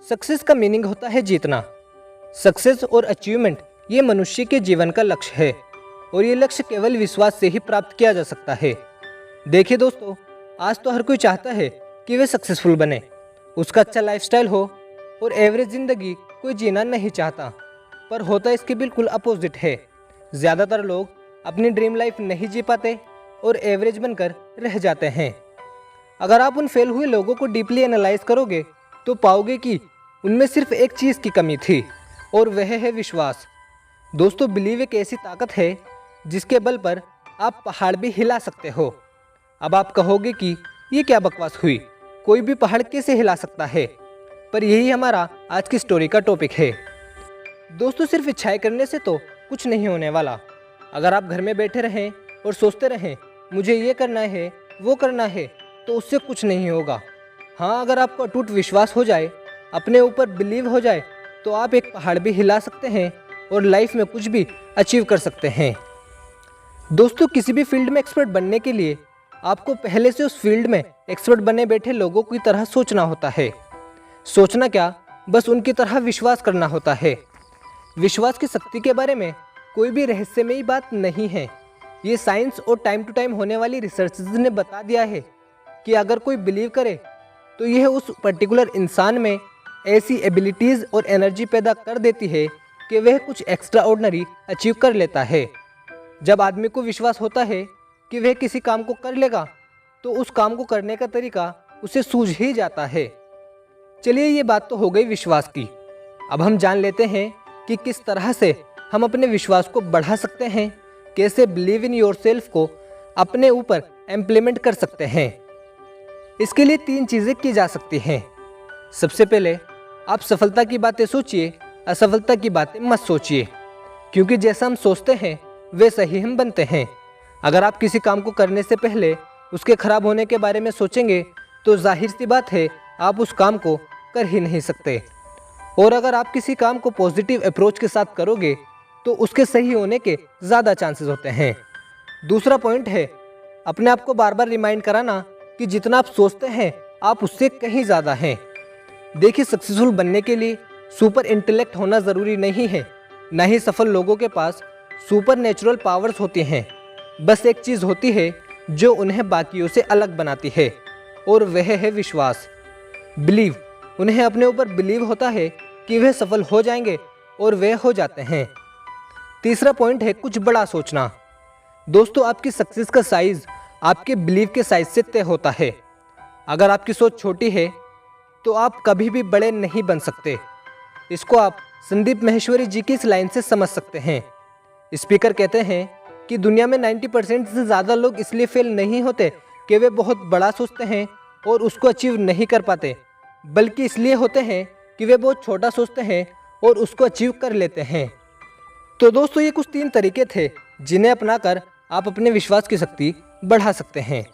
Success का meaning होता है जीतना। सक्सेस और अचीवमेंट ये मनुष्य के जीवन का लक्ष्य है और ये लक्ष्य केवल विश्वास से ही प्राप्त किया जा सकता है। देखिए दोस्तों, आज तो हर कोई चाहता है कि वे सक्सेसफुल बने, उसका अच्छा लाइफस्टाइल हो और एवरेज ज़िंदगी कोई जीना नहीं चाहता। पर होता इसके बिल्कुल अपोजिट है। ज़्यादातर लोग अपनी ड्रीम लाइफ नहीं जी पाते और एवरेज बनकर रह जाते हैं। अगर आप उन फेल हुए लोगों को डीपली एनालाइज करोगे तो पाओगे कि उनमें सिर्फ एक चीज़ की कमी थी और वह है विश्वास। दोस्तों, बिलीव एक ऐसी ताकत है जिसके बल पर आप पहाड़ भी हिला सकते हो। अब आप कहोगे कि ये क्या बकवास हुई, कोई भी पहाड़ कैसे हिला सकता है? पर यही हमारा आज की स्टोरी का टॉपिक है। दोस्तों, सिर्फ इच्छाएं करने से तो कुछ नहीं होने वाला। अगर आप घर में बैठे रहें और सोचते रहें मुझे ये करना है वो करना है, तो उससे कुछ नहीं होगा। हाँ, अगर आपको अटूट विश्वास हो जाए, अपने ऊपर बिलीव हो जाए, तो आप एक पहाड़ भी हिला सकते हैं और लाइफ में कुछ भी अचीव कर सकते हैं। दोस्तों, किसी भी फील्ड में एक्सपर्ट बनने के लिए आपको पहले से उस फील्ड में एक्सपर्ट बने बैठे लोगों की तरह सोचना होता है। सोचना क्या, बस उनकी तरह विश्वास करना होता है। विश्वास की शक्ति के बारे में कोई भी रहस्यमयी बात नहीं है। ये साइंस और टाइम टू टाइम होने वाली रिसर्च ने बता दिया है कि अगर कोई बिलीव करे तो यह उस पर्टिकुलर इंसान में ऐसी एबिलिटीज़ और एनर्जी पैदा कर देती है कि वह कुछ एक्स्ट्रा ऑर्डिनरी अचीव कर लेता है। जब आदमी को विश्वास होता है कि वह किसी काम को कर लेगा तो उस काम को करने का तरीका उसे सूझ ही जाता है। चलिए, ये बात तो हो गई विश्वास की। अब हम जान लेते हैं कि किस तरह से हम अपने विश्वास को बढ़ा सकते हैं, कैसे बिलीव इन योरसेल्फ को अपने ऊपर इम्प्लीमेंट कर सकते हैं। इसके लिए 3 चीज़ें की जा सकती हैं। सबसे पहले आप सफलता की बातें सोचिए, असफलता की बातें मत सोचिए, क्योंकि जैसा हम सोचते हैं वैसा ही हम बनते हैं। अगर आप किसी काम को करने से पहले उसके खराब होने के बारे में सोचेंगे तो जाहिर सी बात है आप उस काम को कर ही नहीं सकते। और अगर आप किसी काम को पॉजिटिव अप्रोच के साथ करोगे तो उसके सही होने के ज़्यादा चांसेस होते हैं। दूसरा पॉइंट है अपने आप को बार बार रिमाइंड कराना कि जितना आप सोचते हैं आप उससे कहीं ज़्यादा हैं। देखिए, सक्सेसफुल बनने के लिए सुपर इंटेलेक्ट होना ज़रूरी नहीं है, ना ही सफल लोगों के पास सुपर नेचुरल पावर्स होती हैं। बस एक चीज़ होती है जो उन्हें बाकियों से अलग बनाती है और वह है विश्वास, बिलीव। उन्हें अपने ऊपर बिलीव होता है कि वह सफल हो जाएंगे और वे हो जाते हैं। तीसरा पॉइंट है कुछ बड़ा सोचना। दोस्तों, आपकी सक्सेस का साइज़ आपके बिलीव के साइज से तय होता है। अगर आपकी सोच छोटी है तो आप कभी भी बड़े नहीं बन सकते। इसको आप संदीप माहेश्वरी जी की इस लाइन से समझ सकते हैं। स्पीकर कहते हैं कि दुनिया में 90% से ज़्यादा लोग इसलिए फेल नहीं होते कि वे बहुत बड़ा सोचते हैं और उसको अचीव नहीं कर पाते, बल्कि इसलिए होते हैं कि वे बहुत छोटा सोचते हैं और उसको अचीव कर लेते हैं। तो दोस्तों, ये कुछ 3 तरीके थे जिन्हें अपनाकर आप अपने विश्वास की शक्ति बढ़ा सकते हैं।